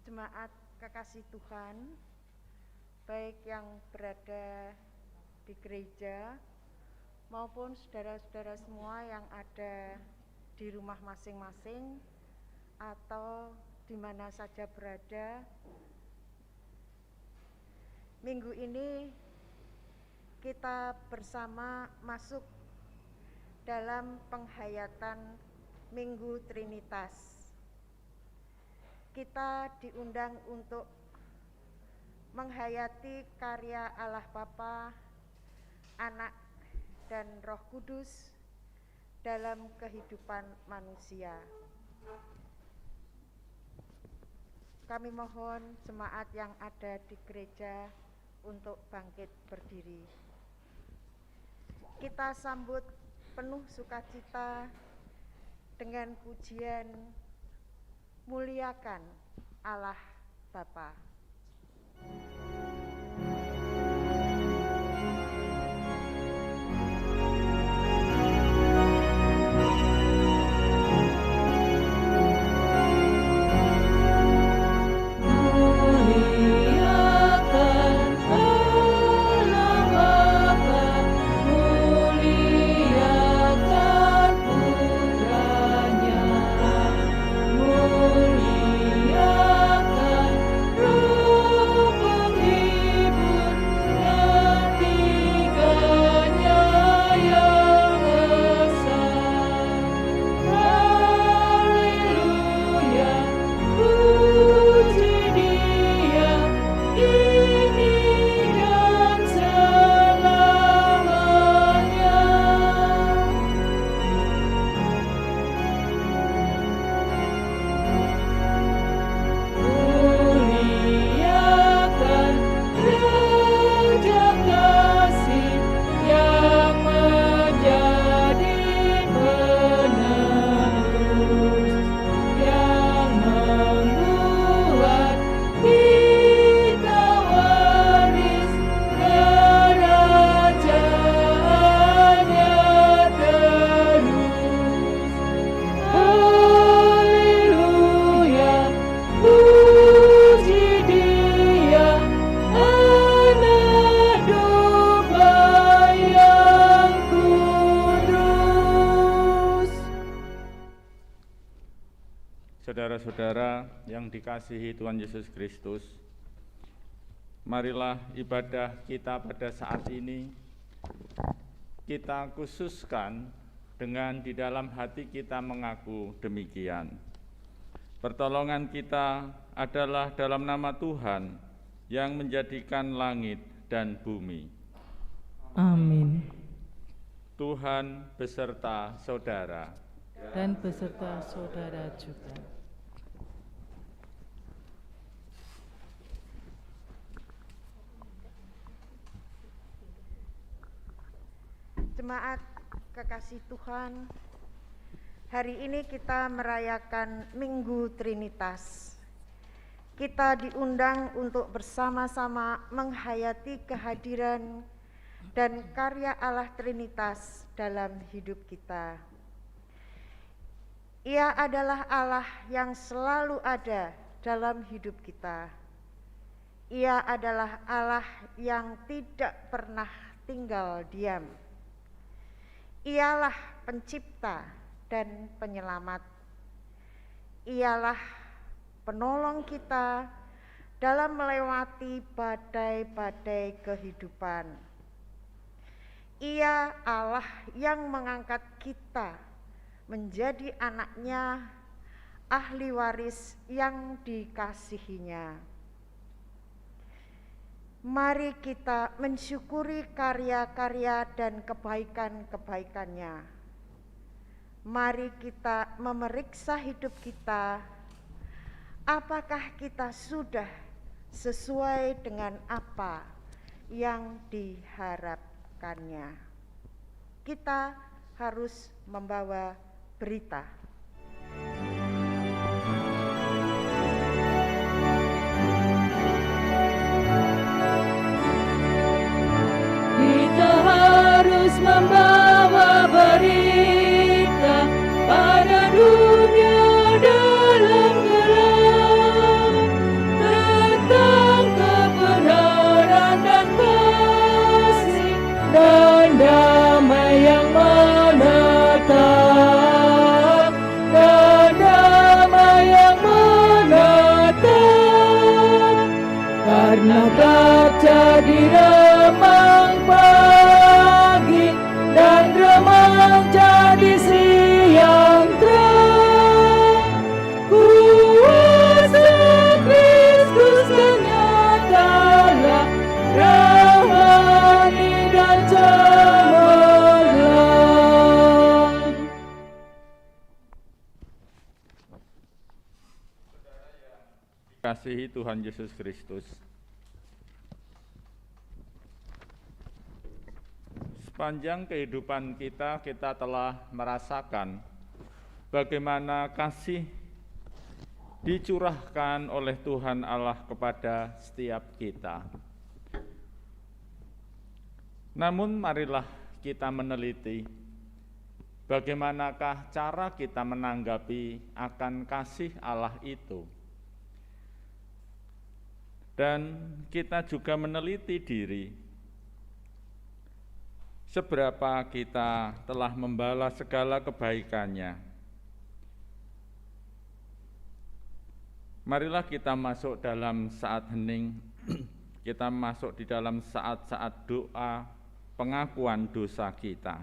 Jemaat kekasih Tuhan, baik yang berada di gereja maupun saudara-saudara semua yang ada di rumah masing-masing atau di mana saja berada. Minggu ini kita bersama masuk dalam penghayatan Minggu Trinitas. Kita diundang untuk menghayati karya Allah Bapa, Anak, dan Roh Kudus dalam kehidupan manusia. Kami mohon jemaat yang ada di gereja untuk bangkit berdiri. Kita sambut penuh sukacita dengan pujian muliakan Allah Bapa. Saudara-saudara yang dikasihi Tuhan Yesus Kristus, marilah ibadah kita pada saat ini kita khususkan dengan di dalam hati kita mengaku demikian. Pertolongan kita adalah dalam nama Tuhan yang menjadikan langit dan bumi. Amin. Tuhan beserta saudara. Dan beserta saudara juga. Jemaat kekasih Tuhan, hari ini kita merayakan Minggu Trinitas. Kita diundang untuk bersama-sama menghayati kehadiran dan karya Allah Trinitas dalam hidup kita. Ia adalah Allah yang selalu ada dalam hidup kita. Ia adalah Allah yang tidak pernah tinggal diam. Ialah pencipta dan penyelamat. Ialah penolong kita dalam melewati badai-badai kehidupan. Ia Allah yang mengangkat kita menjadi anak-Nya, ahli waris yang dikasihinya. Mari kita mensyukuri karya-karya dan kebaikan-kebaikannya. Mari kita memeriksa hidup kita, apakah kita sudah sesuai dengan apa yang diharapkannya. Kita harus membawa berita. Kita harus membawa berita pada dunia dalam gelap. jadi remang pagi dan remang jadi siang terang. Kuasa Kristus kenyatalah rohani dan cemerlang. Kasihi Tuhan Yesus Kristus. Sepanjang kehidupan kita telah merasakan bagaimana kasih dicurahkan oleh Tuhan Allah kepada setiap kita. Namun marilah kita meneliti bagaimanakah cara kita menanggapi akan kasih Allah itu. Dan kita juga meneliti diri, seberapa kita telah membalas segala kebaikannya. Marilah kita masuk dalam saat hening, kita masuk di dalam saat-saat doa pengakuan dosa kita.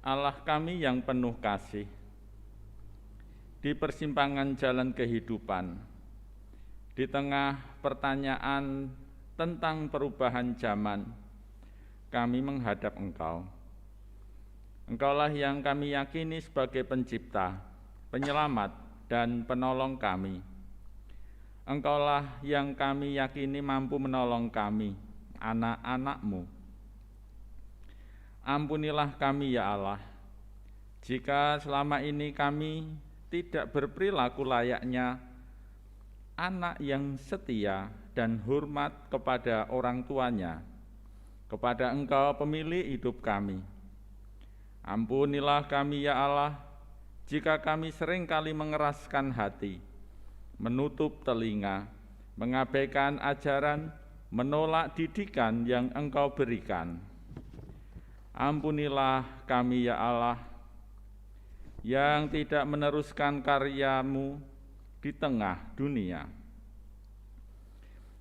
Allah kami yang penuh kasih, di persimpangan jalan kehidupan, di tengah pertanyaan tentang perubahan zaman, kami menghadap Engkau. Engkaulah yang kami yakini sebagai pencipta, penyelamat, dan penolong kami. Engkaulah yang kami yakini mampu menolong kami, anak-anak-Mu. Ampunilah kami ya Allah, jika selama ini kami tidak berperilaku layaknya anak yang setia dan hormat kepada orang tuanya, kepada Engkau pemilik hidup kami. Ampunilah kami ya Allah, jika kami seringkali mengeraskan hati, menutup telinga, mengabaikan ajaran, menolak didikan yang Engkau berikan. Ampunilah kami ya Allah, yang tidak meneruskan karya-Mu di tengah dunia,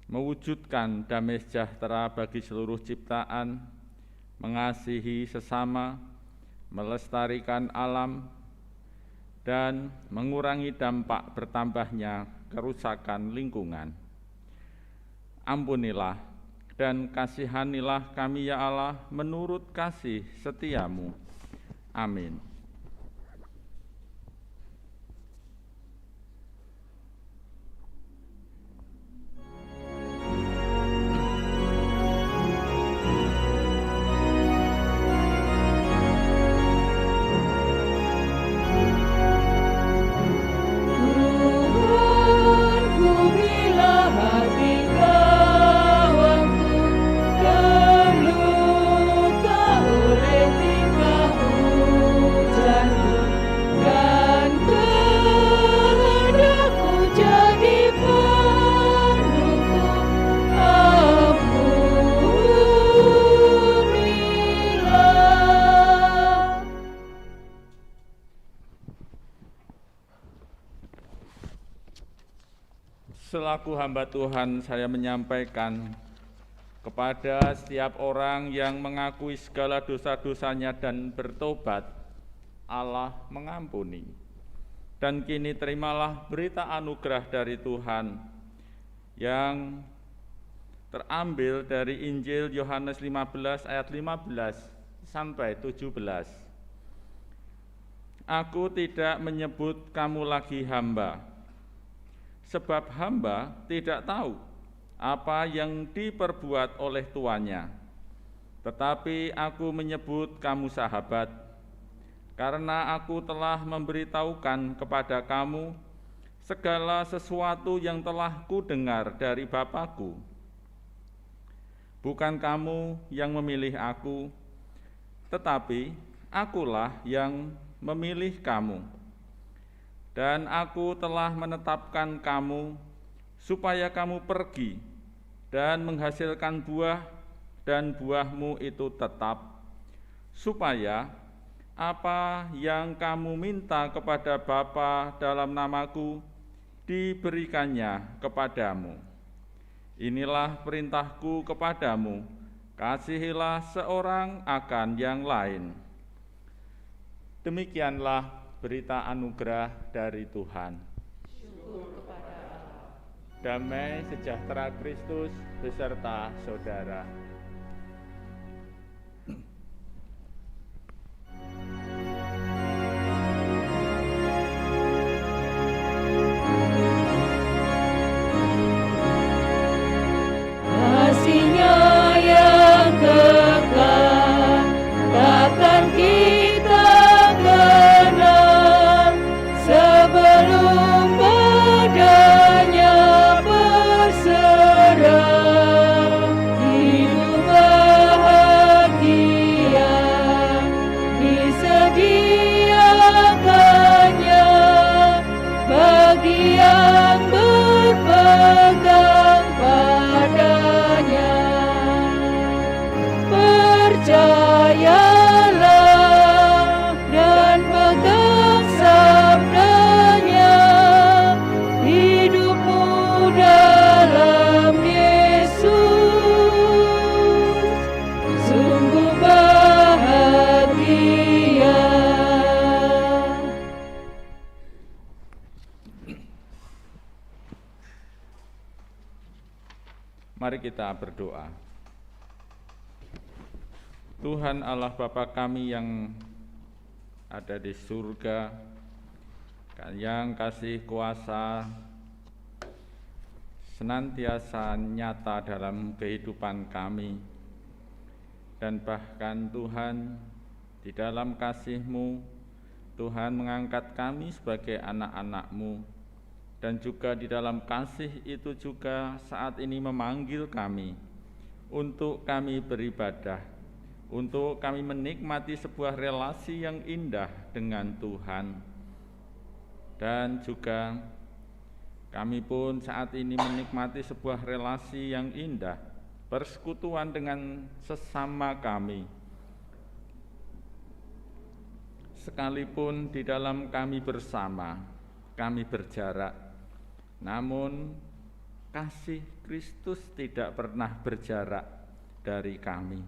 mewujudkan damai sejahtera bagi seluruh ciptaan, mengasihi sesama, melestarikan alam, dan mengurangi dampak bertambahnya kerusakan lingkungan. Ampunilah dan kasihanilah kami ya Allah menurut kasih setia-Mu. Amin. Selaku hamba Tuhan, saya menyampaikan kepada setiap orang yang mengakui segala dosa-dosanya dan bertobat, Allah mengampuni. Dan kini terimalah berita anugerah dari Tuhan yang terambil dari Injil Yohanes 15 ayat 15 sampai 17. Aku tidak menyebut kamu lagi hamba, sebab hamba tidak tahu apa yang diperbuat oleh tuannya. Tetapi aku menyebut kamu sahabat, karena aku telah memberitahukan kepada kamu segala sesuatu yang telah kudengar dari Bapa-Ku. Bukan kamu yang memilih aku, tetapi akulah yang memilih kamu. Dan aku telah menetapkan kamu supaya kamu pergi dan menghasilkan buah, dan buahmu itu tetap, supaya apa yang kamu minta kepada Bapa dalam namaku, diberikannya kepadamu. Inilah perintahku kepadamu, kasihilah seorang akan yang lain. Demikianlah berita anugerah dari Tuhan. Damai sejahtera Kristus beserta saudara. Kasih-Nya yang kekal takkan kita kenal sebelum padanya berserah. Hidup bahagia disediakannya bagi yang berpegang padanya. Percayalah dan pegang sabdanya, hidupmu dalam Yesus sungguh bahagia. Mari kita berdoa. Tuhan Allah Bapa kami yang ada di surga, yang kasih kuasa senantiasa nyata dalam kehidupan kami. Dan bahkan Tuhan, di dalam kasih-Mu, Tuhan mengangkat kami sebagai anak-anak-Mu. Dan juga di dalam kasih itu juga saat ini memanggil kami untuk kami beribadah, untuk kami menikmati sebuah relasi yang indah dengan Tuhan. Dan juga kami pun saat ini menikmati sebuah relasi yang indah, persekutuan dengan sesama kami. Sekalipun di dalam kami bersama, kami berjarak, namun kasih Kristus tidak pernah berjarak dari kami.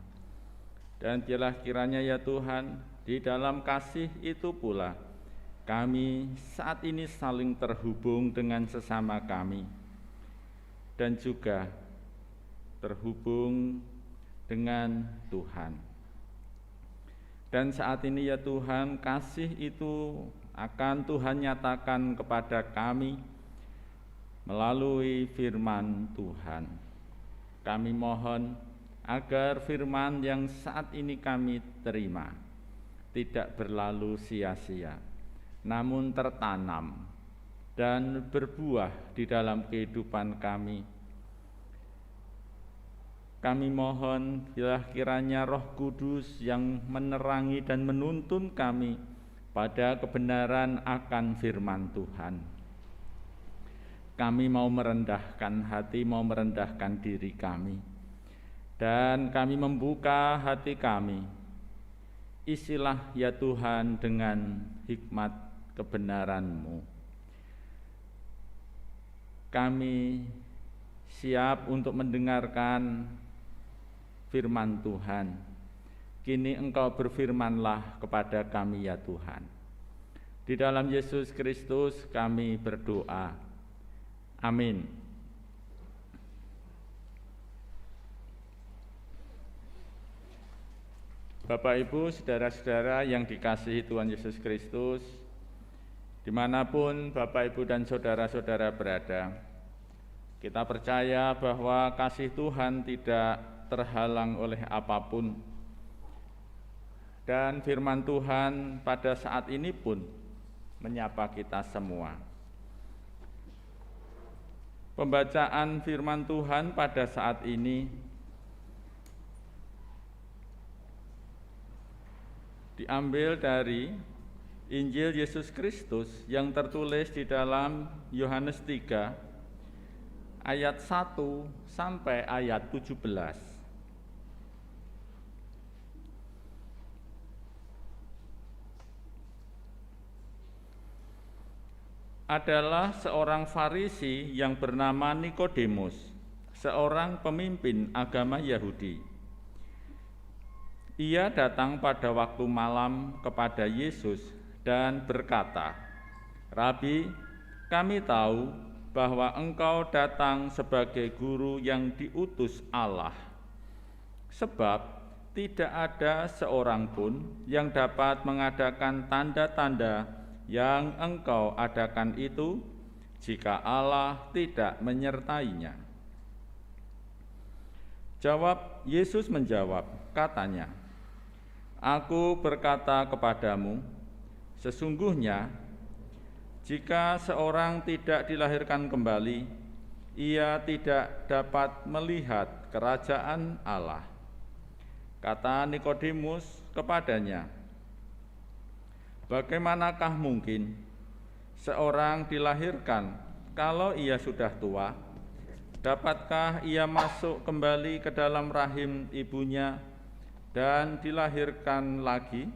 Dan biarlah kiranya ya Tuhan, di dalam kasih itu pula kami saat ini saling terhubung dengan sesama kami, dan juga terhubung dengan Tuhan. Dan saat ini ya Tuhan, kasih itu akan Tuhan nyatakan kepada kami melalui firman Tuhan. Kami mohon agar firman yang saat ini kami terima tidak berlalu sia-sia, namun tertanam dan berbuah di dalam kehidupan kami. Kami mohon bila kiranya Roh Kudus yang menerangi dan menuntun kami pada kebenaran akan firman Tuhan. Kami mau merendahkan hati, mau merendahkan diri kami, dan kami membuka hati kami. Isilah ya Tuhan dengan hikmat kebenaran-Mu. Kami siap untuk mendengarkan firman Tuhan. Kini Engkau berfirmanlah kepada kami ya Tuhan. Di dalam Yesus Kristus kami berdoa. Amin. Bapak, Ibu, saudara-saudara yang dikasihi Tuhan Yesus Kristus, dimanapun Bapak, Ibu, dan saudara-saudara berada, kita percaya bahwa kasih Tuhan tidak terhalang oleh apapun. Dan firman Tuhan pada saat ini pun menyapa kita semua. Pembacaan firman Tuhan pada saat ini diambil dari Injil Yesus Kristus yang tertulis di dalam Yohanes 3 ayat 1 sampai ayat 17. adalah seorang Farisi yang bernama Nikodemus, seorang pemimpin agama Yahudi. Ia datang pada waktu malam kepada Yesus dan berkata, "Rabi, kami tahu bahwa Engkau datang sebagai guru yang diutus Allah, sebab tidak ada seorang pun yang dapat mengadakan tanda-tanda yang Engkau adakan itu jika Allah tidak menyertainya." Yesus menjawab, katanya, "Aku berkata kepadamu, sesungguhnya jika seorang tidak dilahirkan kembali, ia tidak dapat melihat kerajaan Allah." Kata Nikodemus kepadanya, "Bagaimanakah mungkin seorang dilahirkan kalau ia sudah tua? Dapatkah ia masuk kembali ke dalam rahim ibunya dan dilahirkan lagi?"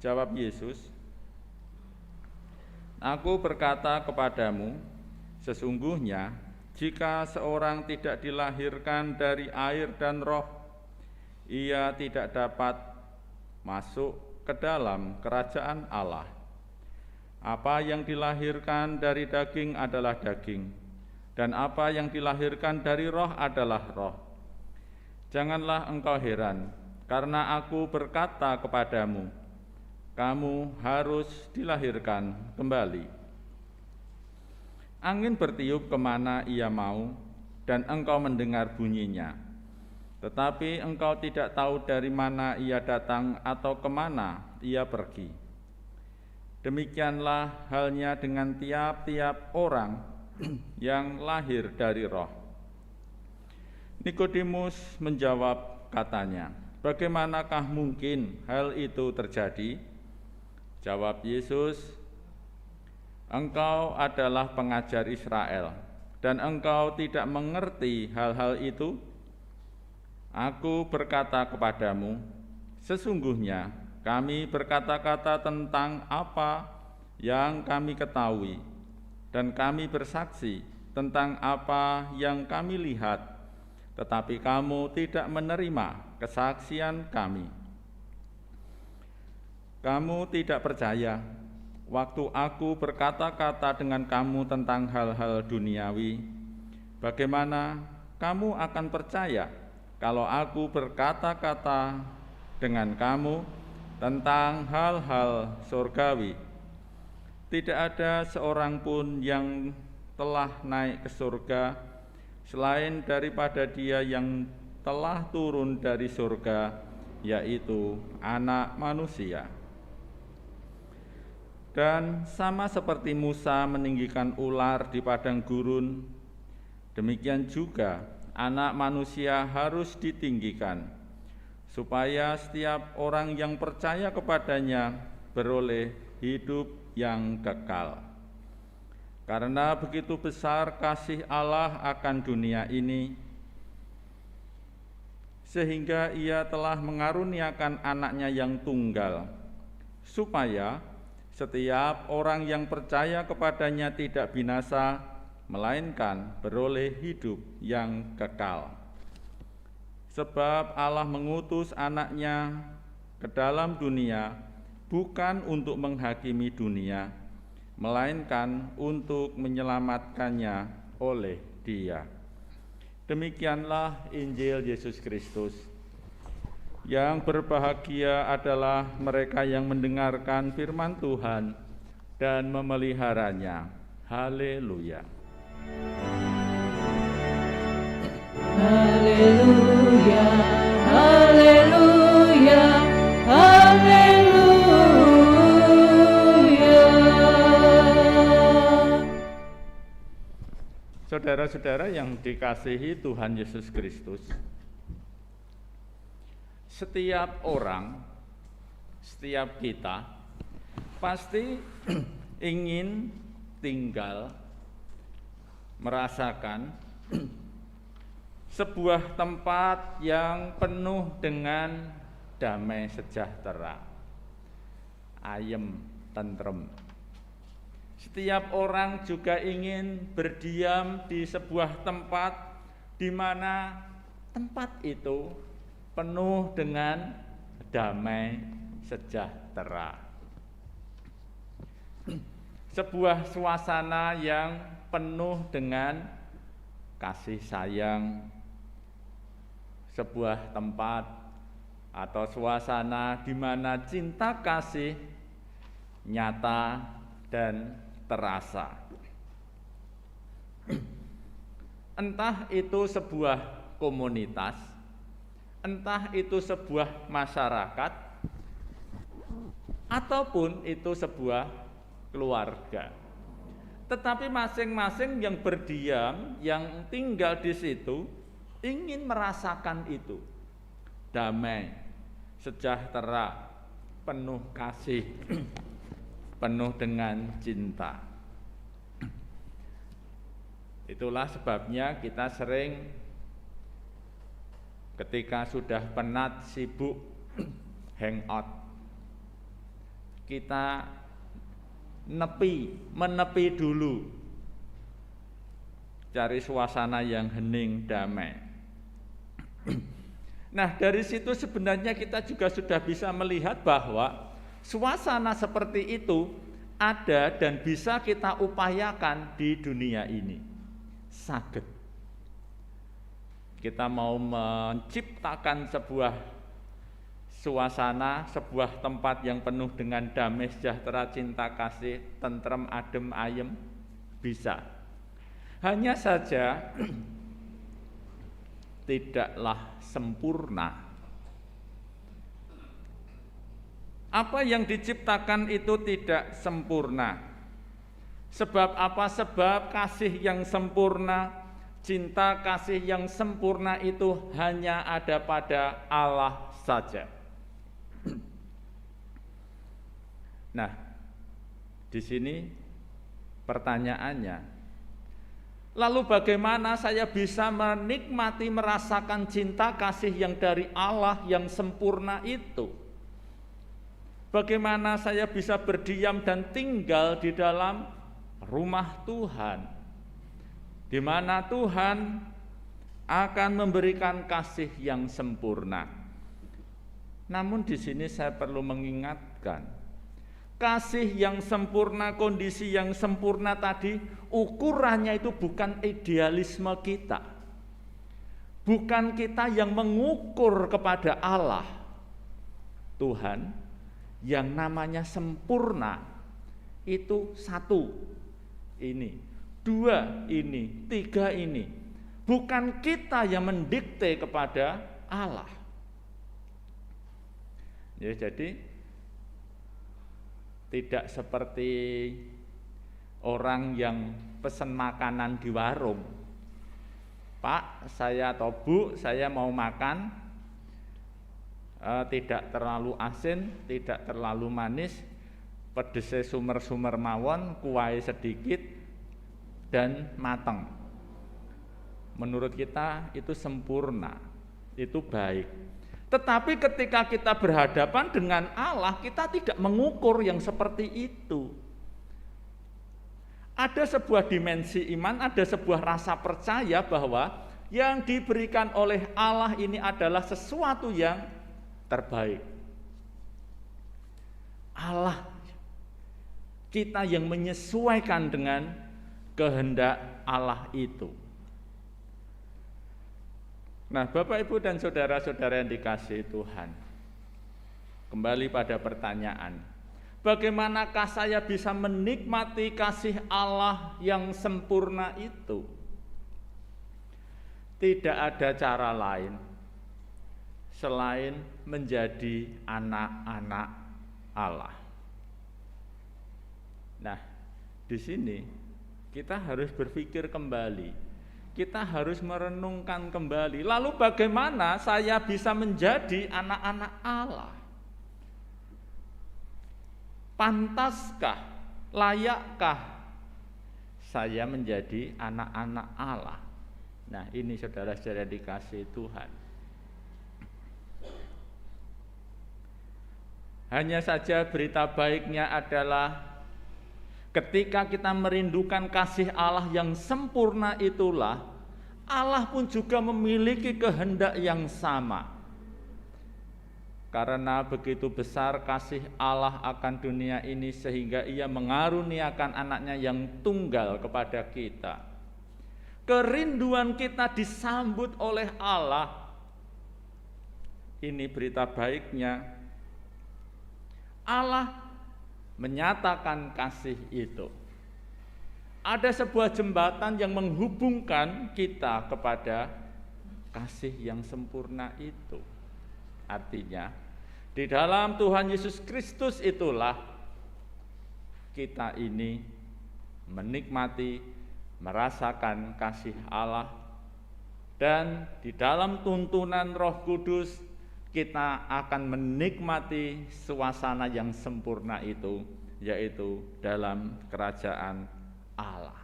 Jawab Yesus, "Aku berkata kepadamu, sesungguhnya jika seorang tidak dilahirkan dari air dan roh, ia tidak dapat masuk ke dalam kerajaan Allah. Apa yang dilahirkan dari daging adalah daging, dan apa yang dilahirkan dari roh adalah roh. Janganlah engkau heran, karena aku berkata kepadamu, kamu harus dilahirkan kembali. Angin bertiup kemana ia mau, dan engkau mendengar bunyinya. Tetapi engkau tidak tahu dari mana ia datang atau kemana ia pergi. Demikianlah halnya dengan tiap-tiap orang yang lahir dari roh." Nikodemus menjawab katanya, "Bagaimanakah mungkin hal itu terjadi?" Jawab Yesus, "Engkau adalah pengajar Israel, dan engkau tidak mengerti hal-hal itu? Aku berkata kepadamu, sesungguhnya kami berkata-kata tentang apa yang kami ketahui, dan kami bersaksi tentang apa yang kami lihat, tetapi kamu tidak menerima kesaksian kami. Kamu tidak percaya waktu aku berkata-kata dengan kamu tentang hal-hal duniawi. Bagaimana kamu akan percaya kalau aku berkata-kata dengan kamu tentang hal-hal surgawi? Tidak ada seorang pun yang telah naik ke surga selain daripada Dia yang telah turun dari surga, yaitu Anak Manusia. Dan sama seperti Musa meninggikan ular di padang gurun, demikian juga Anak Manusia harus ditinggikan, supaya setiap orang yang percaya kepadanya beroleh hidup yang kekal. Karena begitu besar kasih Allah akan dunia ini, sehingga Ia telah mengaruniakan Anaknya yang tunggal, supaya setiap orang yang percaya kepadanya tidak binasa, melainkan beroleh hidup yang kekal. Sebab Allah mengutus Anaknya ke dalam dunia bukan untuk menghakimi dunia, melainkan untuk menyelamatkannya oleh Dia. Demikianlah Injil Yesus Kristus. Yang berbahagia adalah mereka yang mendengarkan firman Tuhan dan memeliharanya. Haleluya. Haleluya, haleluya, haleluya. Saudara-saudara yang dikasihi Tuhan Yesus Kristus, setiap orang, setiap kita pasti ingin tinggal merasakan sebuah tempat yang penuh dengan damai sejahtera, ayem, tentrem. Setiap orang juga ingin berdiam di sebuah tempat di mana tempat itu penuh dengan damai sejahtera. Sebuah suasana yang penuh dengan kasih sayang, sebuah tempat atau suasana di mana cinta kasih nyata dan terasa. Entah itu sebuah komunitas, entah itu sebuah masyarakat, ataupun itu sebuah keluarga. Tetapi masing-masing yang berdiam, yang tinggal di situ, ingin merasakan itu. Damai, sejahtera, penuh kasih, penuh dengan cinta. Itulah sebabnya kita sering ketika sudah penat, sibuk, hangout, kita menepi dulu, cari suasana yang hening, damai. Nah, dari situ sebenarnya kita juga sudah bisa melihat bahwa suasana seperti itu ada dan bisa kita upayakan di dunia ini. Saged. Kita mau menciptakan sebuah suasana, sebuah tempat yang penuh dengan damai, sejahtera, cinta kasih, tentrem, adem, ayem, bisa. Hanya saja tidaklah sempurna. Apa yang diciptakan itu tidak sempurna. Sebab apa? Sebab kasih yang sempurna, cinta kasih yang sempurna itu hanya ada pada Allah saja. Nah, di sini pertanyaannya, lalu bagaimana saya bisa menikmati, merasakan cinta kasih yang dari Allah yang sempurna itu? Bagaimana saya bisa berdiam dan tinggal di dalam rumah Tuhan, di mana Tuhan akan memberikan kasih yang sempurna? Namun di sini saya perlu mengingatkan, kasih yang sempurna, kondisi yang sempurna tadi, ukurannya itu bukan idealisme kita. Bukan kita yang mengukur kepada Allah. Tuhan yang namanya sempurna itu satu ini, dua ini, tiga ini. Bukan kita yang mendikte kepada Allah. Ya, jadi tidak seperti orang yang pesan makanan di warung. Pak, saya atau Bu, saya mau makan, tidak terlalu asin, tidak terlalu manis, pedesnya sumer-sumer mawon, kuahnya sedikit, dan mateng. Menurut kita itu sempurna, itu baik. Tetapi ketika kita berhadapan dengan Allah, kita tidak mengukur yang seperti itu. Ada sebuah dimensi iman, ada sebuah rasa percaya bahwa yang diberikan oleh Allah ini adalah sesuatu yang terbaik. Allah, kita yang menyesuaikan dengan kehendak Allah itu. Nah, Bapak, Ibu, dan saudara-saudara yang dikasihi Tuhan, kembali pada pertanyaan, bagaimanakah saya bisa menikmati kasih Allah yang sempurna itu? Tidak ada cara lain selain menjadi anak-anak Allah. Nah, di sini kita harus berpikir kembali. Kita harus merenungkan kembali, lalu bagaimana saya bisa menjadi anak-anak Allah? Pantaskah, layakkah saya menjadi anak-anak Allah? Nah, ini saudara-saudara dikasihi Tuhan. Hanya saja berita baiknya adalah Ketika kita merindukan kasih Allah yang sempurna itulah, Allah pun juga memiliki kehendak yang sama. Karena begitu besar kasih Allah akan dunia ini sehingga Ia mengaruniakan anaknya yang tunggal kepada kita. Kerinduan kita disambut oleh Allah. Ini berita baiknya. Allah menyatakan kasih itu. Ada sebuah jembatan yang menghubungkan kita kepada kasih yang sempurna itu. Artinya, di dalam Tuhan Yesus Kristus itulah kita ini menikmati, merasakan kasih Allah, dan di dalam tuntunan Roh Kudus kita akan menikmati suasana yang sempurna itu, yaitu dalam kerajaan Allah.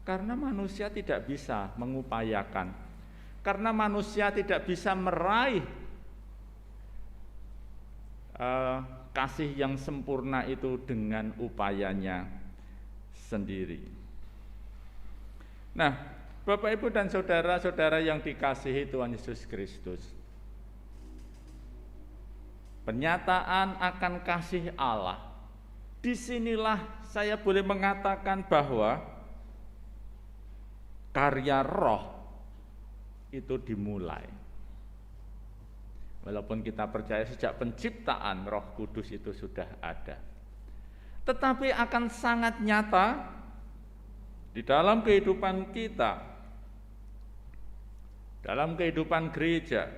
Karena manusia tidak bisa mengupayakan, karena manusia tidak bisa meraih kasih yang sempurna itu dengan upayanya sendiri. Nah, Bapak, Ibu, dan saudara-saudara yang dikasihi Tuhan Yesus Kristus, penyataan akan kasih Allah, disinilah saya boleh mengatakan bahwa karya Roh itu dimulai. Walaupun kita percaya sejak penciptaan Roh Kudus itu sudah ada, tetapi akan sangat nyata di dalam kehidupan kita, dalam kehidupan gereja.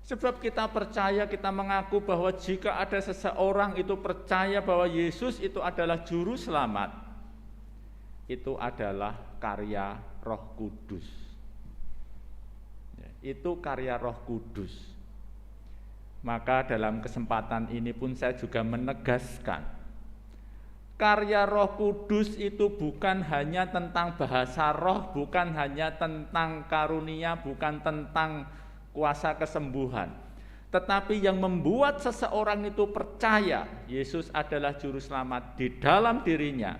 Sebab kita percaya, kita mengaku bahwa jika ada seseorang itu percaya bahwa Yesus itu adalah juru selamat, itu adalah karya Roh Kudus. Itu karya Roh Kudus. Maka dalam kesempatan ini pun saya juga menegaskan, karya Roh Kudus itu bukan hanya tentang bahasa roh, bukan hanya tentang karunia, bukan tentang kuasa kesembuhan, tetapi yang membuat seseorang itu percaya Yesus adalah juru selamat, di dalam dirinya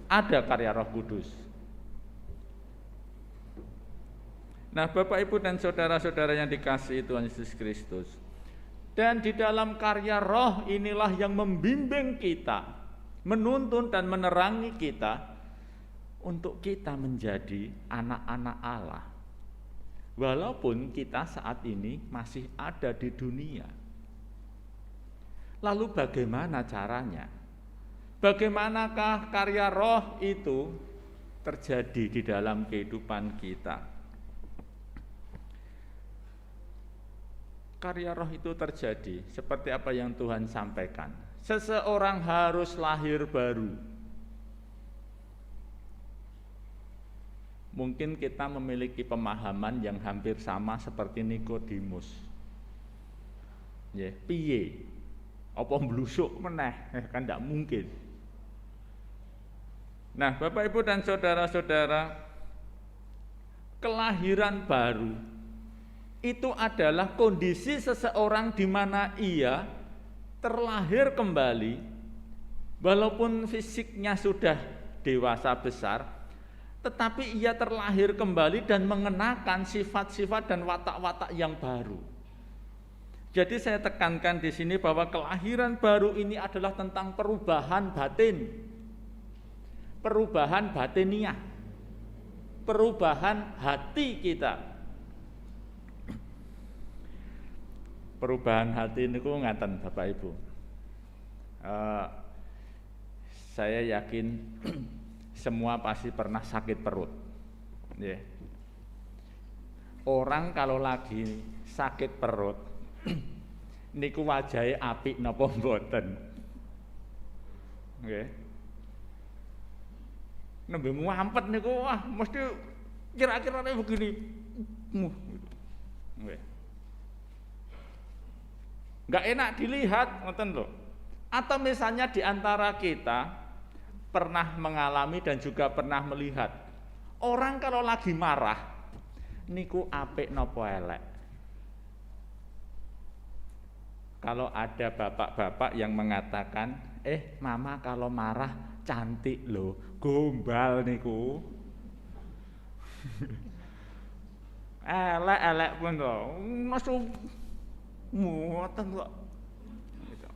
ada karya Roh Kudus. Nah, Bapak, Ibu, dan saudara-saudara yang dikasihi Tuhan Yesus Kristus, dan di dalam karya Roh inilah yang membimbing kita, menuntun dan menerangi kita untuk kita menjadi anak-anak Allah. Walaupun kita saat ini masih ada di dunia. Lalu bagaimana caranya? Bagaimanakah karya Roh itu terjadi di dalam kehidupan kita? Karya Roh itu terjadi seperti apa yang Tuhan sampaikan. Seseorang harus lahir baru. Mungkin kita memiliki pemahaman yang hampir sama seperti Nikodemus. Ya, piye? Apa mblusuk meneh? Kan tidak mungkin. Nah, Bapak, Ibu, dan saudara-saudara, kelahiran baru itu adalah kondisi seseorang di mana ia terlahir kembali, walaupun fisiknya sudah dewasa besar, tetapi ia terlahir kembali dan mengenakan sifat-sifat dan watak-watak yang baru. Jadi saya tekankan di sini bahwa kelahiran baru ini adalah tentang perubahan batin, perubahan batiniah, perubahan hati kita. Perubahan hati ini ngaten Bapak Ibu. Saya yakin semua pasti pernah sakit perut. Yeah. Orang kalau lagi sakit perut, niku wajahe apik napa mboten? Nggih. Nembe muampet niku wah mesti kira-kira begini. Nggih. Enggak enak dilihat, ngoten lho. Atau misalnya di antara kita pernah mengalami dan juga pernah melihat orang kalau lagi marah niku apik napa elek. kalau ada bapak-bapak yang mengatakan, mama kalau marah cantik loh, gombal niku. Elek pun loh, masuk muatan kok. Gitu.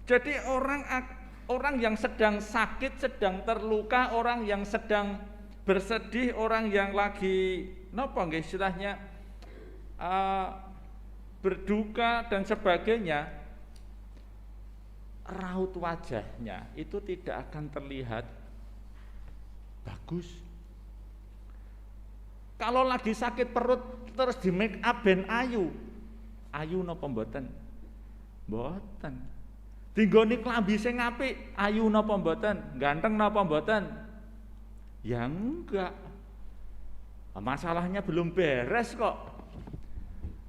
Jadi orang yang sedang sakit, sedang terluka, orang yang sedang bersedih, orang yang lagi napa nggih istilahnya berduka dan sebagainya, raut wajahnya itu tidak akan terlihat bagus. Kalau lagi sakit perut terus di make up ben ayu napa mboten? Mboten. Dinggone klambi sing apik, ayu napa mboten? Ganteng napa mboten? Ya enggak. Masalahnya belum beres kok.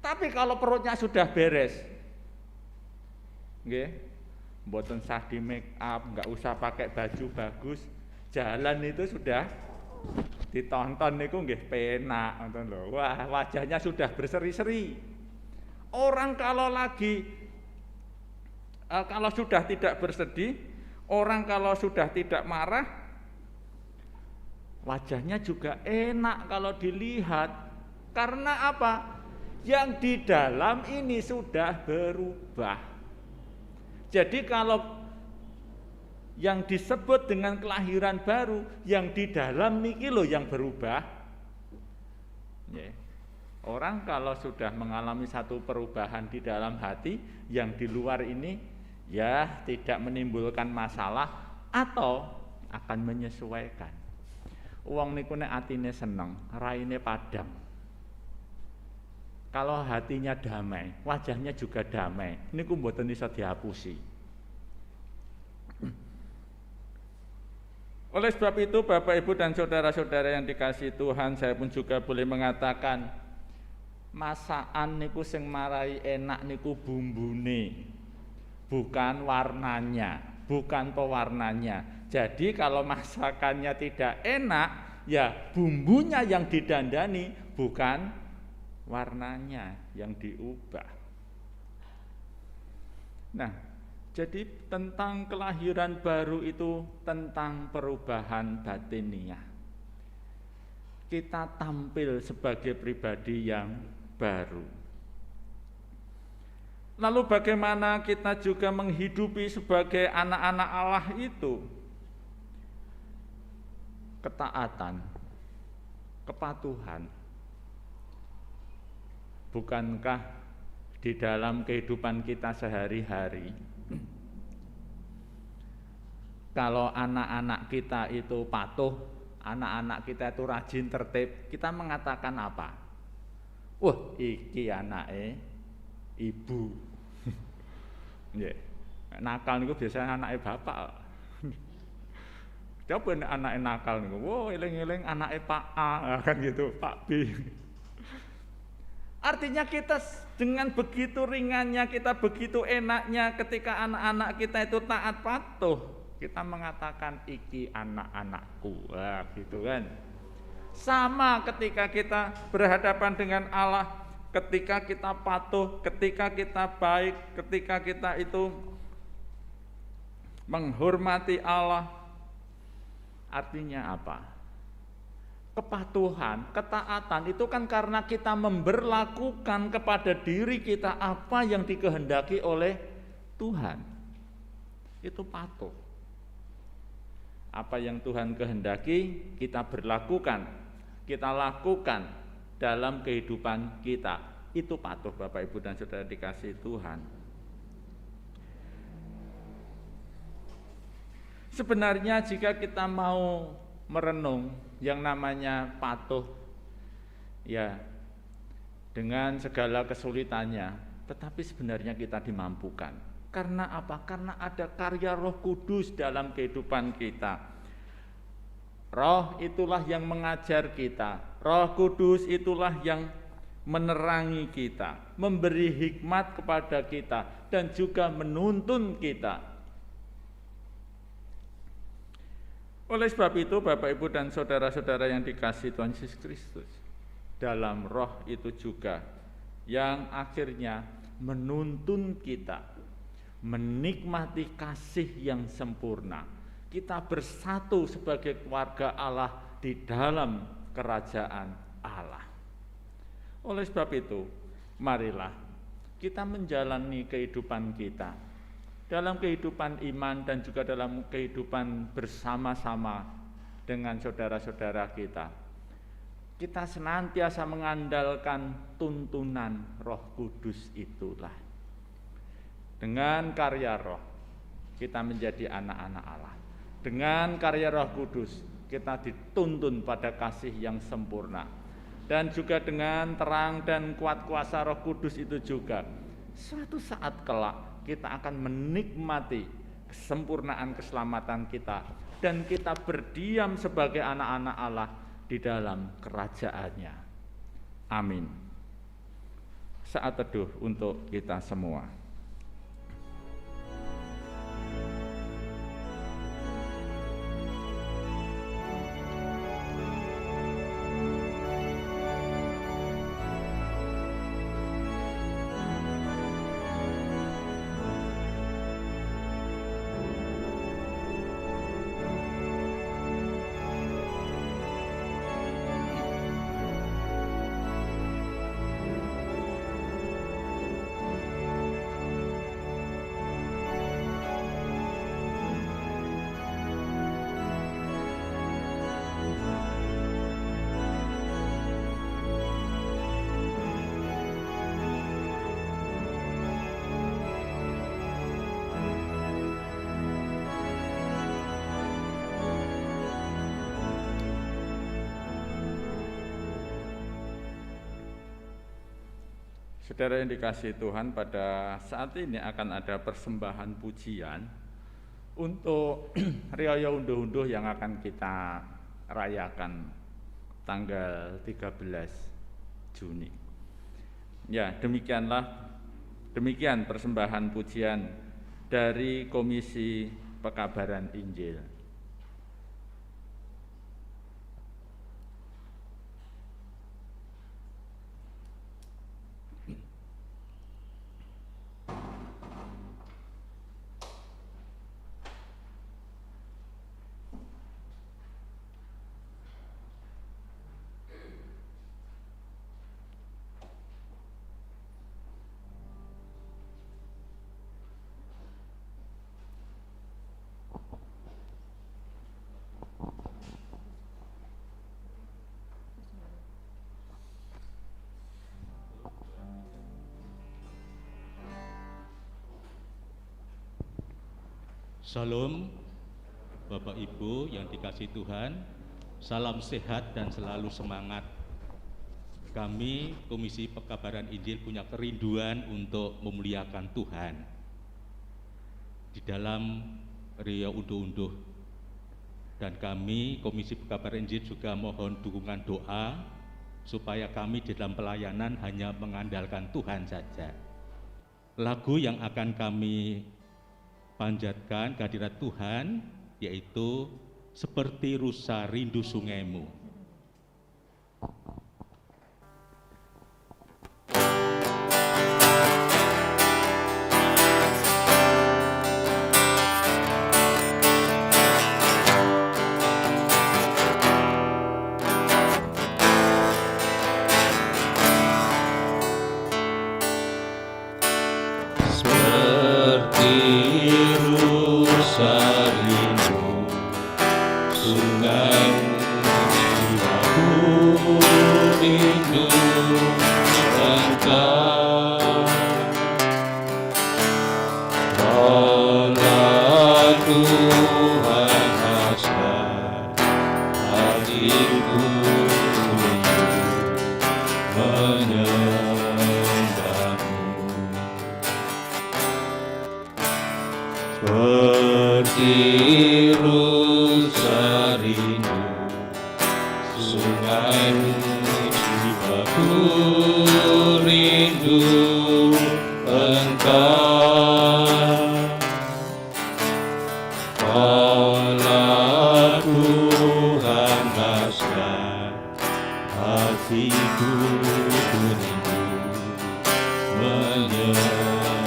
Tapi kalau perutnya sudah beres, nggih, mboten usah di make up, enggak usah pakai baju bagus, jalan itu sudah ditonton niku nggih penak ngoten lho. Wah, wajahnya sudah berseri-seri. Orang kalau sudah tidak bersedih, orang kalau sudah tidak marah, wajahnya juga enak kalau dilihat. Karena apa? Yang di dalam ini sudah berubah. Jadi kalau yang disebut dengan kelahiran baru, yang di dalam niki loh yang berubah. Orang kalau sudah mengalami satu perubahan di dalam hati, yang di luar ini ya tidak menimbulkan masalah atau akan menyesuaikan. Wong niku nek atine seneng, raine padang. Kalau hatinya damai, wajahnya juga damai. Niku mboten iso dihapusi. Oleh sebab itu, Bapak, Ibu dan saudara-saudara yang dikasihi Tuhan, saya pun juga boleh mengatakan masakan niku sing marai enak niku bumbune, bukan warnanya, bukan pewarnanya. Jadi kalau masakannya tidak enak, ya bumbunya yang didandani, bukan warnanya yang diubah. Nah, jadi tentang kelahiran baru itu tentang perubahan batiniah. Kita tampil sebagai pribadi yang baru. Lalu bagaimana kita juga menghidupi sebagai anak-anak Allah itu? Ketaatan, kepatuhan. Bukankah di dalam kehidupan kita sehari-hari, kalau anak-anak kita itu patuh, anak-anak kita itu rajin tertib, kita mengatakan apa? Wah, iki anake ibu. Nggih. Nakal niku biasanya anake bapak. Coba anake nakal niku, wah eling-eling anake Pak A, kan gitu, Pak B. Artinya kita dengan begitu ringannya, kita begitu enaknya ketika anak-anak kita itu taat patuh, kita mengatakan iki anak-anakku, wah gitu kan. Sama ketika kita berhadapan dengan Allah, ketika kita patuh, ketika kita baik, ketika kita itu menghormati Allah. Artinya apa? Kepatuhan, ketaatan itu kan karena kita memberlakukan kepada diri kita apa yang dikehendaki oleh Tuhan. Itu patuh. Apa yang Tuhan kehendaki kita berlakukan, kita lakukan dalam kehidupan kita. Itu patuh, Bapak, Ibu dan saudara dikasihi Tuhan. Sebenarnya jika kita mau merenung yang namanya patuh, ya dengan segala kesulitannya, tetapi sebenarnya kita dimampukan. Karena apa? Karena ada karya Roh Kudus dalam kehidupan kita. Roh itulah yang mengajar kita, Roh Kudus itulah yang menerangi kita, memberi hikmat kepada kita, dan juga menuntun kita. Oleh sebab itu, Bapak, Ibu dan saudara-saudara yang dikasihi Tuhan Yesus Kristus, dalam roh itu juga yang akhirnya menuntun kita menikmati kasih yang sempurna. Kita bersatu sebagai keluarga Allah di dalam kerajaan Allah. Oleh sebab itu, marilah kita menjalani kehidupan kita dalam kehidupan iman dan juga dalam kehidupan bersama-sama dengan saudara-saudara kita. Kita senantiasa mengandalkan tuntunan Roh Kudus itulah. Dengan karya Roh, kita menjadi anak-anak Allah. Dengan karya Roh Kudus, kita dituntun pada kasih yang sempurna. Dan juga dengan terang dan kuat kuasa Roh Kudus itu juga, suatu saat kelak kita akan menikmati kesempurnaan keselamatan kita. Dan kita berdiam sebagai anak-anak Allah di dalam kerajaannya. Amin. Saat teduh untuk kita semua. Saudara yang dikasihi Tuhan, pada saat ini akan ada persembahan pujian untuk Riyaya Unduh-Unduh yang akan kita rayakan tanggal 13 Juni. Ya, demikian persembahan pujian dari Komisi Pekabaran Injil. Salam Bapak Ibu yang dikasihi Tuhan, salam sehat dan selalu semangat. Kami Komisi Pekabaran Injil punya kerinduan untuk memuliakan Tuhan di dalam Riyaya Unduh-Unduh. Dan kami Komisi Pekabaran Injil juga mohon dukungan doa supaya kami di dalam pelayanan hanya mengandalkan Tuhan saja. Lagu yang akan kami panjatkan kehadirat Tuhan yaitu Seperti Rusa Rindu Sungaimu. Rindu sungaimu hatiku rindu menyembahmu.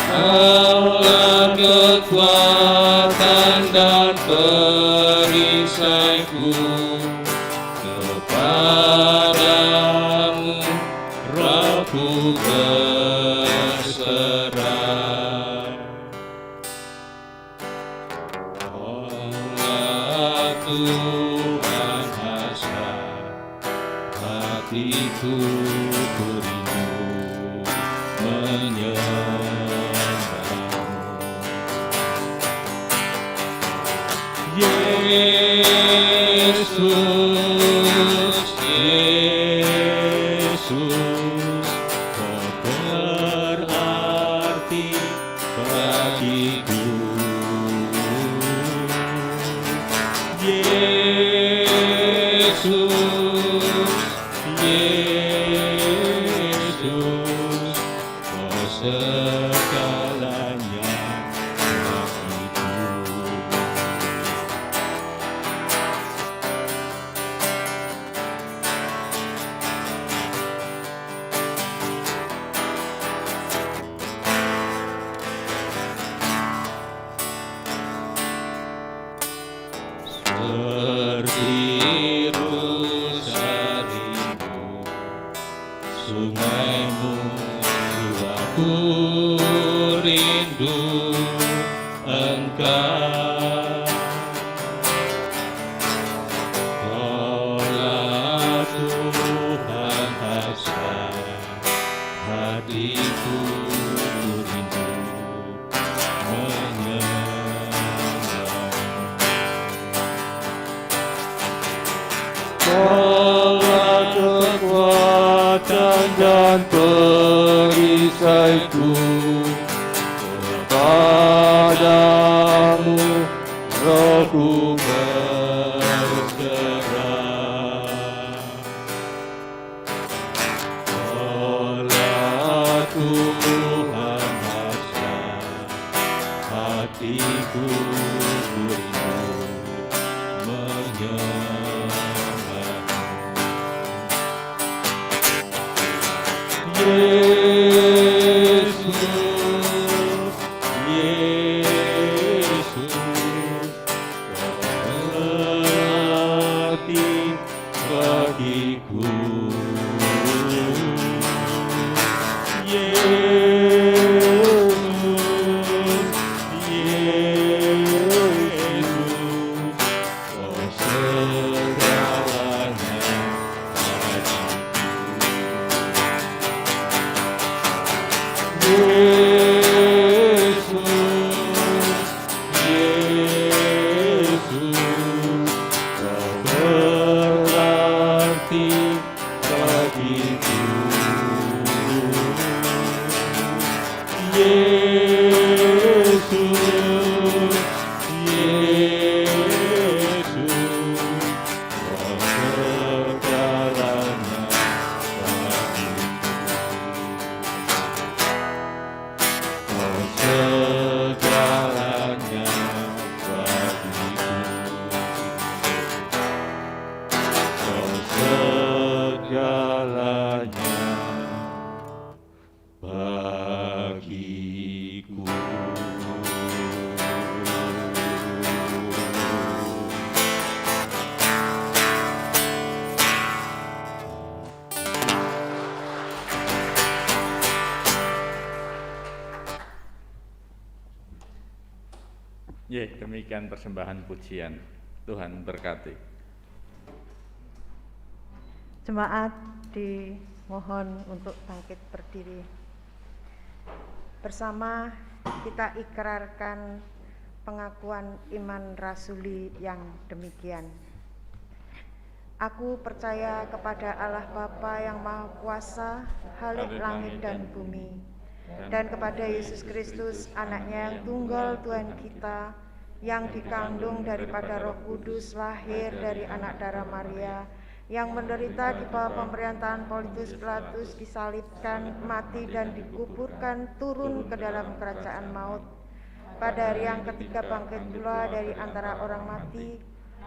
Kaulah kekuatan dan perisaiku, kepadamu rohku berserah. Allah Tuhan hasrat hatiku rindu menyembahmu. Yesus, Yesus, kau berarti bagiku. Yesus, Yesus, kau segalanya bagiku. Berbiru salibmu, sungaimu jiwaku rindu Engkau. Kaulah Tuhan hasrat hatiku rindu menyembahmu. Kaulah kekuatan dan perisaiku, kepadamu rohku berserah. Kaulah Tuhan hasrat hatiku rindu menyembahmu. Yesus, Yesus, kau berarti bagiku. Yesus, Yesus, kau segalanya bagiku. Yesus, Yesus, kau berarti bagiku. Yesus, Yesus, kau segalanya bagiku. Kau segalanya bagiku. Kau segalanya bagiku. Demikian persembahan pujian. Tuhan berkati. Jemaat dimohon untuk bangkit berdiri. Bersama kita ikrarkan pengakuan iman rasuli yang demikian. Aku percaya kepada Allah Bapa yang Maha Kuasa, Khalik langit dan bumi, dan kepada Yesus Kristus, anaknya yang tunggal Tuhan kita, yang dikandung daripada Roh Kudus, lahir dari anak darah Maria, yang menderita di bawah pemerintahan Pontius Pilatus, disalibkan, mati dan dikuburkan, turun ke dalam kerajaan maut, pada hari yang ketiga bangkit pula dari antara orang mati,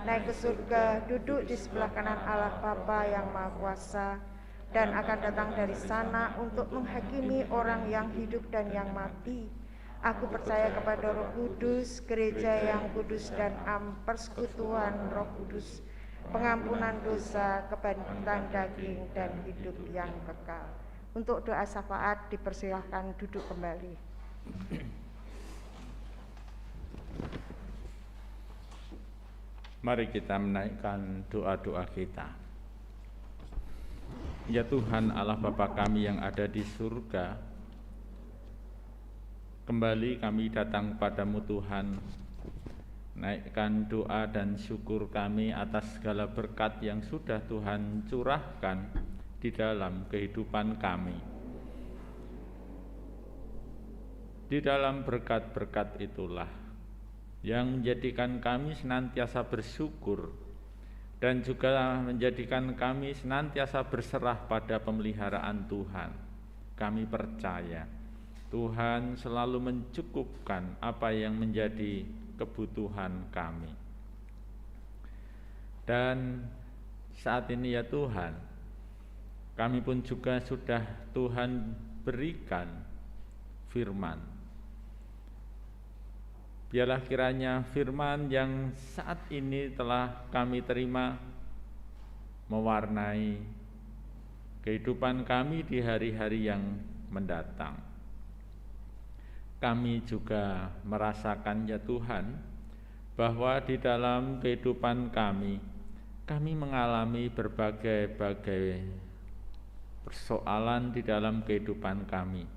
naik ke surga, duduk di sebelah kanan Allah Bapa yang Maha Kuasa, dan akan datang dari sana untuk menghakimi orang yang hidup dan yang mati. Aku percaya kepada Roh Kudus, gereja yang kudus dan persekutuan Roh Kudus, pengampunan dosa, kebangkitan daging, dan hidup yang kekal. Untuk doa syafaat dipersilahkan duduk kembali. Mari kita menaikkan doa-doa kita. Ya Tuhan Allah Bapa kami yang ada di surga, kembali kami datang kepadamu Tuhan. Naikkan doa dan syukur kami atas segala berkat yang sudah Tuhan curahkan di dalam kehidupan kami. Di dalam berkat-berkat itulah yang menjadikan kami senantiasa bersyukur dan juga menjadikan kami senantiasa berserah pada pemeliharaan Tuhan. Kami percaya Tuhan selalu mencukupkan apa yang menjadi kebutuhan kami. Dan saat ini ya Tuhan, kami pun juga sudah Tuhan berikan firman. Biarlah kiranya firman yang saat ini telah kami terima mewarnai kehidupan kami di hari-hari yang mendatang. Kami juga merasakan ya Tuhan, bahwa di dalam kehidupan kami mengalami berbagai-bagai persoalan di dalam kehidupan kami,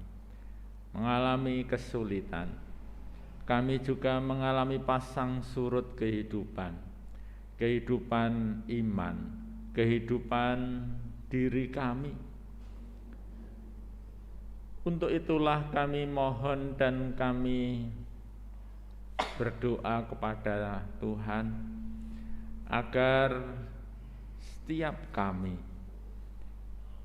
mengalami kesulitan. Kami juga mengalami pasang surut kehidupan iman, kehidupan diri kami. Untuk itulah kami mohon dan kami berdoa kepada Tuhan agar setiap kami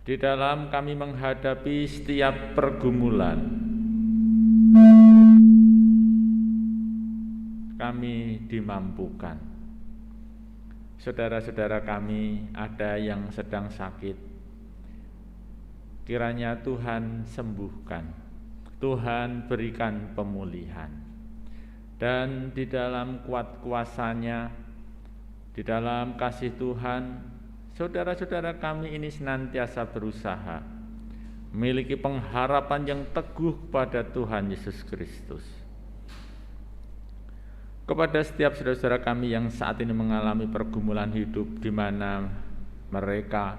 di dalam kami menghadapi setiap pergumulan, kami dimampukan. Saudara-saudara kami ada yang sedang sakit, kiranya Tuhan sembuhkan, Tuhan berikan pemulihan. Dan di dalam kuat kuasa-Nya, di dalam kasih Tuhan, saudara-saudara kami ini senantiasa berusaha memiliki pengharapan yang teguh pada Tuhan Yesus Kristus. Kepada setiap saudara-saudara kami yang saat ini mengalami pergumulan hidup di mana mereka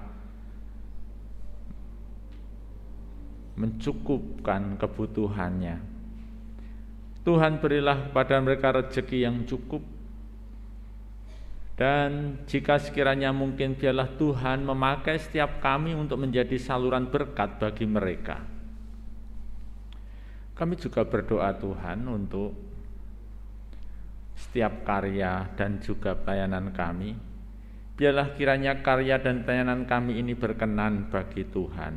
mencukupkan kebutuhannya, Tuhan berilah kepada mereka rezeki yang cukup. Dan jika sekiranya mungkin, biarlah Tuhan memakai setiap kami untuk menjadi saluran berkat bagi mereka. Kami juga berdoa Tuhan untuk setiap karya dan juga pelayanan kami. Biarlah kiranya karya dan pelayanan kami ini berkenan bagi Tuhan.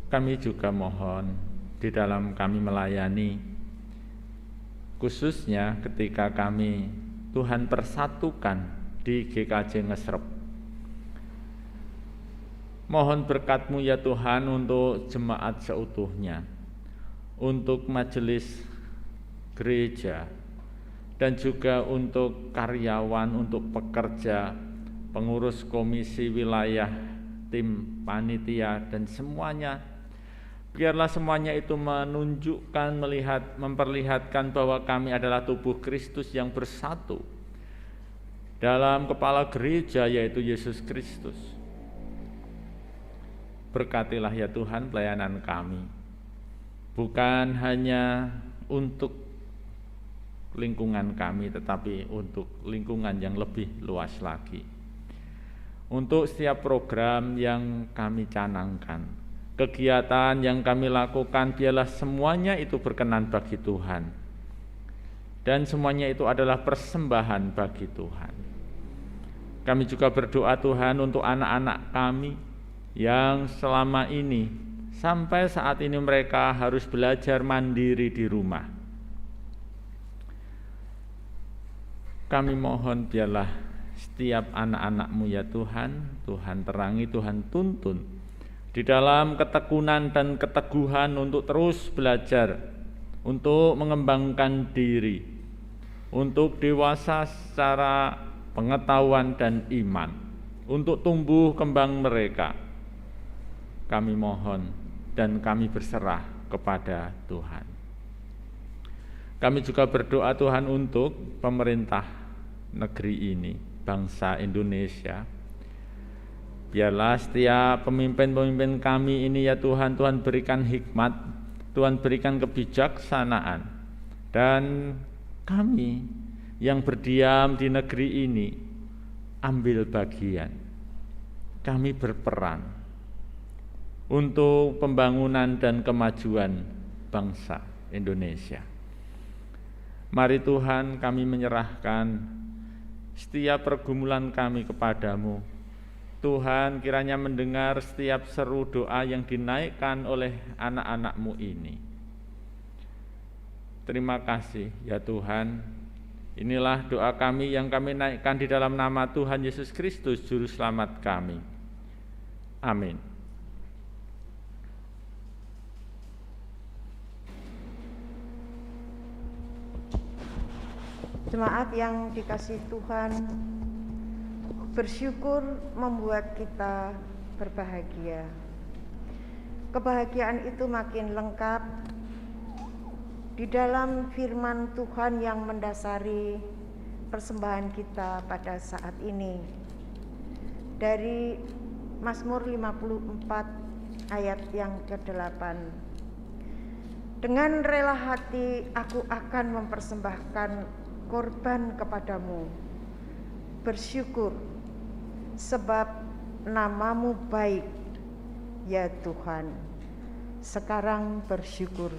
Kami juga mohon di dalam kami melayani, khususnya ketika kami Tuhan persatukan di GKJ Ngesrep. Mohon berkat-Mu ya Tuhan untuk jemaat seutuhnya, untuk majelis gereja, dan juga untuk karyawan, untuk pekerja, pengurus komisi wilayah, tim panitia, dan semuanya. Biarlah semuanya itu menunjukkan, memperlihatkan bahwa kami adalah tubuh Kristus yang bersatu dalam kepala gereja, yaitu Yesus Kristus. Berkatilah ya Tuhan pelayanan kami, bukan hanya untuk lingkungan kami, tetapi untuk lingkungan yang lebih luas lagi. Untuk setiap program yang kami canangkan, kegiatan yang kami lakukan, biarlah semuanya itu berkenan bagi Tuhan. Dan semuanya itu adalah persembahan bagi Tuhan. Kami juga berdoa Tuhan untuk anak-anak kami yang selama ini sampai saat ini mereka harus belajar mandiri di rumah. Kami mohon biarlah setiap anak-anak-Mu ya Tuhan, Tuhan terangi, Tuhan tuntun di dalam ketekunan dan keteguhan untuk terus belajar, untuk mengembangkan diri, untuk dewasa secara pengetahuan dan iman, untuk tumbuh kembang mereka. Kami mohon dan kami berserah kepada Tuhan. Kami juga berdoa Tuhan untuk pemerintah negeri ini, bangsa Indonesia. Biarlah setiap pemimpin-pemimpin kami ini ya Tuhan, Tuhan berikan hikmat, Tuhan berikan kebijaksanaan, dan kami yang berdiam di negeri ini ambil bagian. Kami berperan untuk pembangunan dan kemajuan bangsa Indonesia. Mari Tuhan, kami menyerahkan setiap pergumulan kami kepadamu. Tuhan, kiranya mendengar setiap seru doa yang dinaikkan oleh anak-anak-Mu ini. Terima kasih ya Tuhan. Inilah doa kami yang kami naikkan di dalam nama Tuhan Yesus Kristus, Juru Selamat kami. Amin. Jemaat yang dikasihi Tuhan, bersyukur membuat kita berbahagia. Kebahagiaan itu makin lengkap di dalam firman Tuhan yang mendasari persembahan kita pada saat ini. Dari Mazmur 54 ayat yang ke-8. Dengan rela hati aku akan mempersembahkan korban kepadamu, bersyukur sebab nama-Mu baik ya Tuhan. Sekarang bersyukur.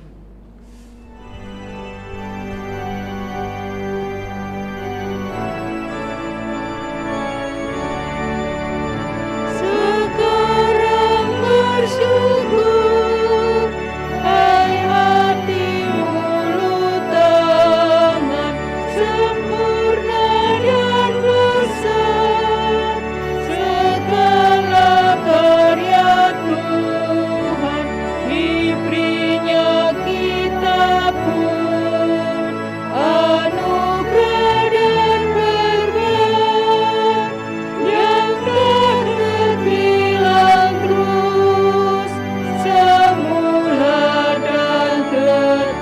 Sekarang bersyukur, hai hati mulut tangan, sempurna dan besar segala karya Tuhan, diberinya kita pun anugerah dan berkat yang tak terbilang terus, semula dan tetap.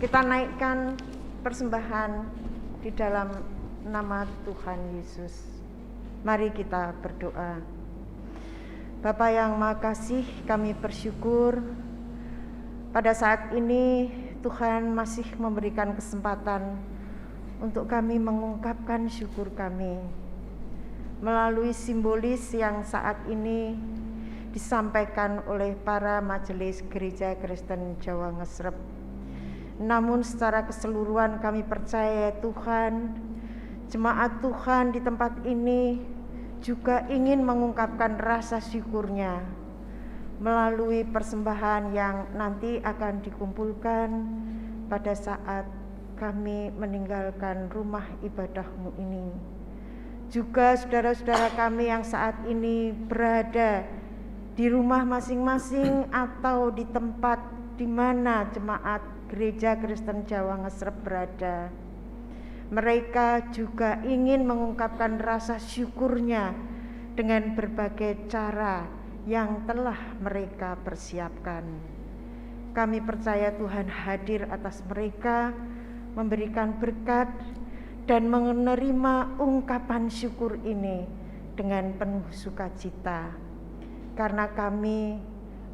Kita naikkan persembahan di dalam nama Tuhan Yesus. Mari kita berdoa. Bapa yang Maha Kasih, kami bersyukur pada saat ini Tuhan masih memberikan kesempatan untuk kami mengungkapkan syukur kami melalui simbolis yang saat ini disampaikan oleh para majelis Gereja Kristen Jawa Ngesrep. Namun secara keseluruhan kami percaya Tuhan, jemaat Tuhan di tempat ini juga ingin mengungkapkan rasa syukurnya melalui persembahan yang nanti akan dikumpulkan pada saat kami meninggalkan rumah ibadah-Mu ini. Juga saudara-saudara kami yang saat ini berada di rumah masing-masing atau di tempat di mana jemaat Gereja Kristen Jawa Ngesrep berada. Mereka juga ingin mengungkapkan rasa syukurnya dengan berbagai cara yang telah mereka persiapkan. Kami percaya Tuhan hadir atas mereka, memberikan berkat dan menerima ungkapan syukur ini dengan penuh sukacita. Karena kami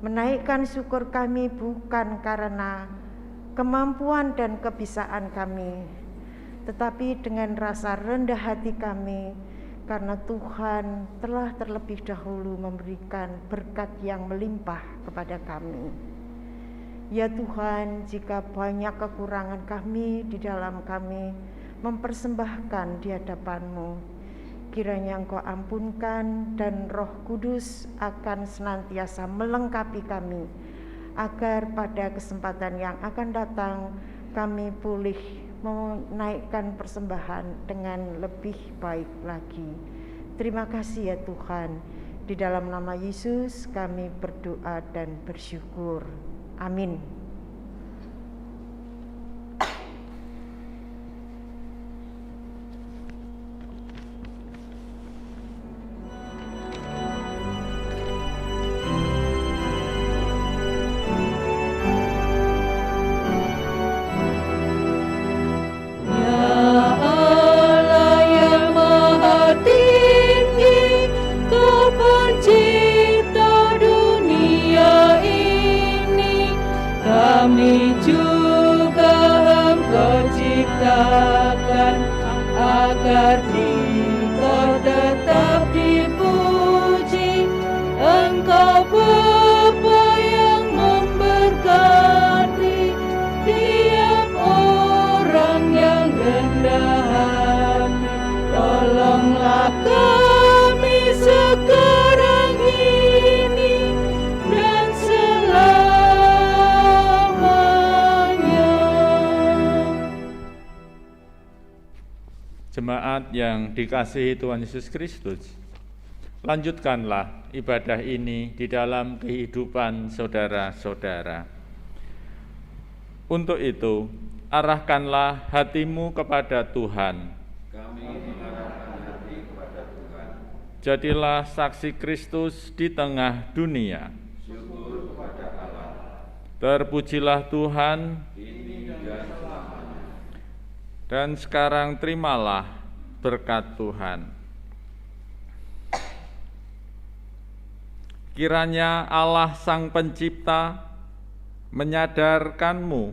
menaikkan syukur kami bukan karena kemampuan dan kebisaan kami, tetapi dengan rasa rendah hati kami, karena Tuhan telah terlebih dahulu memberikan berkat yang melimpah kepada kami. Ya Tuhan, jika banyak kekurangan kami di dalam kami, mempersembahkan di hadapan-Mu. Kiranya Engkau ampunkan dan Roh Kudus akan senantiasa melengkapi kami, agar pada kesempatan yang akan datang kami pulih menaikkan persembahan dengan lebih baik lagi. Terima kasih ya Tuhan. Di dalam nama Yesus kami berdoa dan bersyukur. Amin. Kami juga Engkau ciptakan agar Engkau tetap dipuji. Engkau Bapa yang memberkati tiap orang yang rendah hati. Tolonglah kami sekarang ini dan Jemaat yang dikasihi Tuhan Yesus Kristus, lanjutkanlah ibadah ini di dalam kehidupan saudara-saudara. Untuk itu, arahkanlah hatimu kepada Tuhan. Jadilah saksi Kristus di tengah dunia. Terpujilah Tuhan, dan sekarang terimalah berkat Tuhan. Kiranya Allah Sang Pencipta menyadarkanmu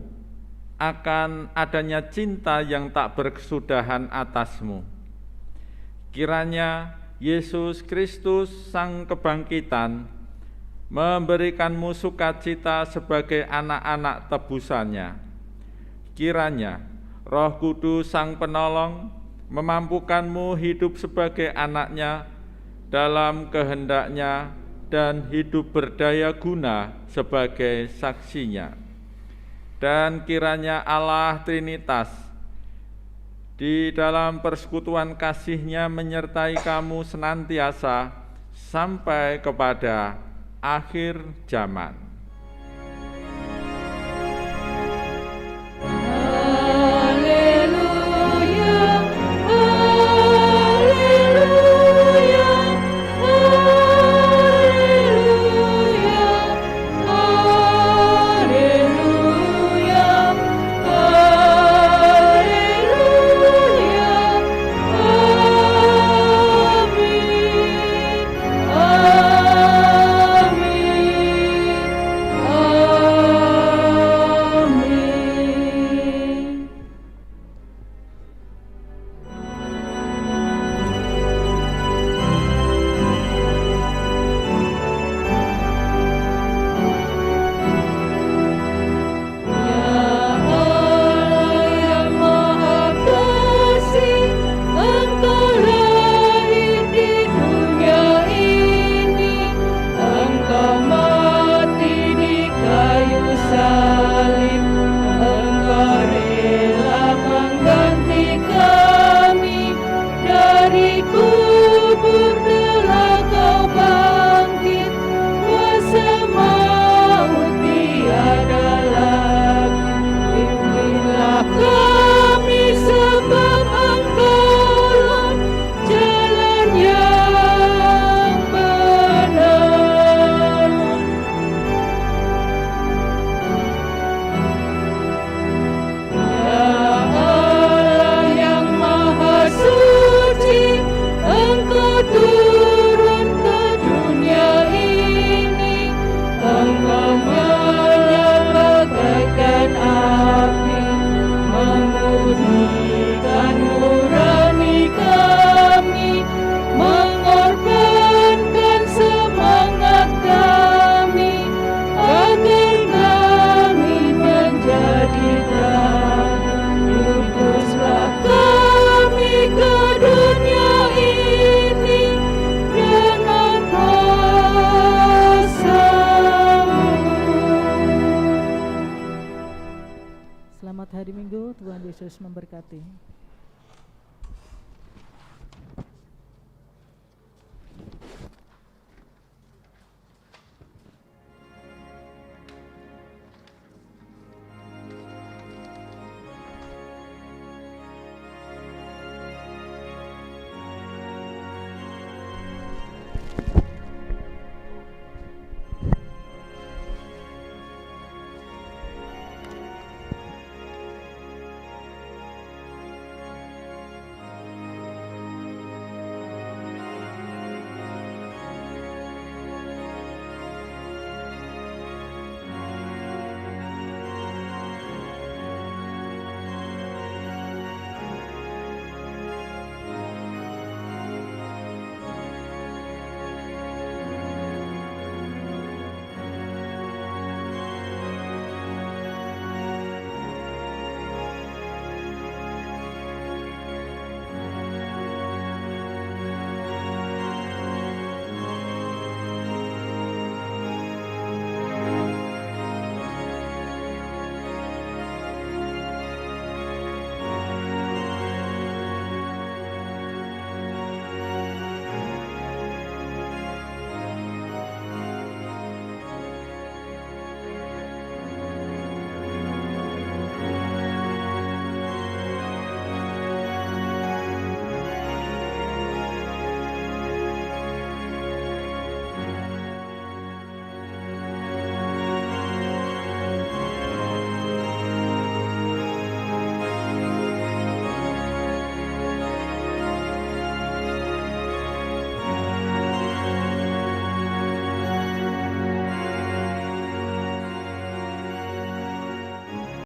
akan adanya cinta yang tak berkesudahan atasmu. Kiranya Yesus Kristus Sang Kebangkitan memberikanmu sukacita sebagai anak-anak tebusannya. Kiranya Roh Kudus Sang Penolong memampukanmu hidup sebagai anaknya dalam kehendaknya dan hidup berdaya guna sebagai saksinya. Dan kiranya Allah Trinitas di dalam persekutuan kasih-Nya menyertai kamu senantiasa sampai kepada akhir zaman. Yesus memberkati.